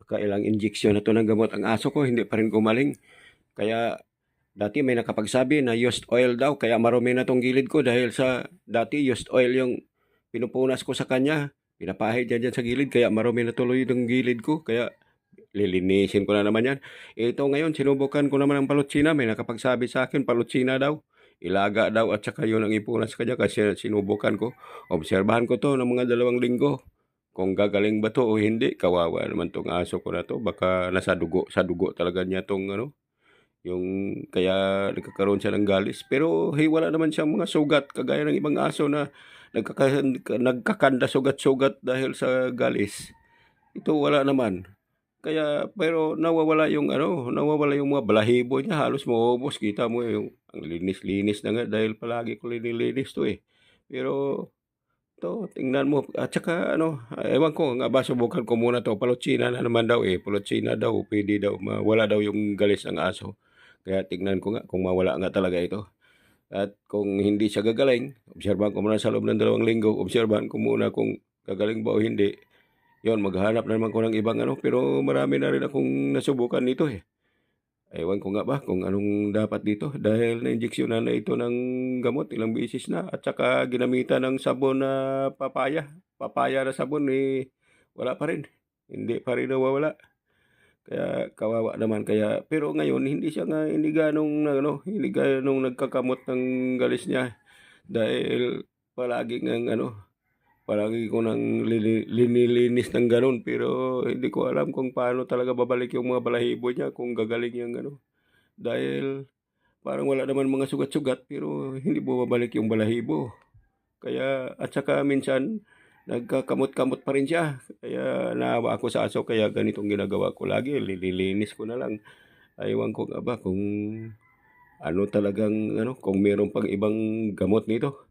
Nakailang injeksyon na 'to ng gamot ang aso ko, hindi pa rin gumaling. Kaya dati may nakapagsabi na used oil daw, kaya marumi na 'tong gilid ko dahil sa dati used oil yung pinupunas ko sa kanya. Pinapahid niya diyan sa gilid kaya marumi na tuloy yung gilid ko. Kaya lilinisin ko na naman yan. Ito ngayon, sinubukan ko naman ang palutsina. May nakapagsabi sa akin, palutsina daw. Ilaga daw at saka yun ang ipunas ka dyan kasi sinubukan ko. Obserbahan ko to ng mga 2 linggo. Kung gagaling ba to o hindi, kawawa naman tong aso ko na to. Baka nasa dugo, sa dugo talaga niya tong ano, yung kaya nagkakaroon siya ng galis. Pero hey, wala naman siyang mga sugat kagaya ng ibang aso na nagkakanda sugat-sugat dahil sa galis. Ito wala naman. Kaya pero nawawala yung mga balahibo niya, halos maubos. Kita mo yung ang linis-linis na nga dahil palagi ko nililinis 'to, eh. Pero 'to tingnan mo at saka ano, ewan ko nga ba subukan ko muna 'to, Palotsina na naman daw, eh. Palotsina daw puwede daw mawala daw yung galis ng aso. Kaya tignan ko nga kung mawala nga talaga ito. At kung hindi siya gagaling, obserbahan ko muna sa loob ng 2 linggo, obserbahan ko muna kung gagaling ba o hindi. 'Yun, maghahanap na naman ko ng ibang ano, pero marami na rin akong nasubukan nito, eh. Ewan ko nga ba kung anong dapat dito dahil nainjeksyonan na ito ng gamot ilang beses na at saka ginamitan ng sabon na papaya. Papaya na sabon, eh, wala pa rin. Hindi pa rin nawawala. Kaya kawawa naman kaya pero ngayon hindi gaanong ano, hindi gaanong nagkakamot ng galis niya dahil palagi ngang ano, palagi ko ng linilinis ng gano'n pero hindi ko alam kung paano talaga babalik yung mga balahibo niya kung gagaling yung ano, dahil parang wala naman mga sugat-sugat pero hindi bumabalik yung balahibo. Kaya at saka minsan nagkakamot-kamot pa rin siya. Kaya naawa ako sa aso kaya ganitong ginagawa ko lagi, nililinis ko na lang. Ewan ko nga ba kung ano talagang ano, kung meron pang ibang gamot nito.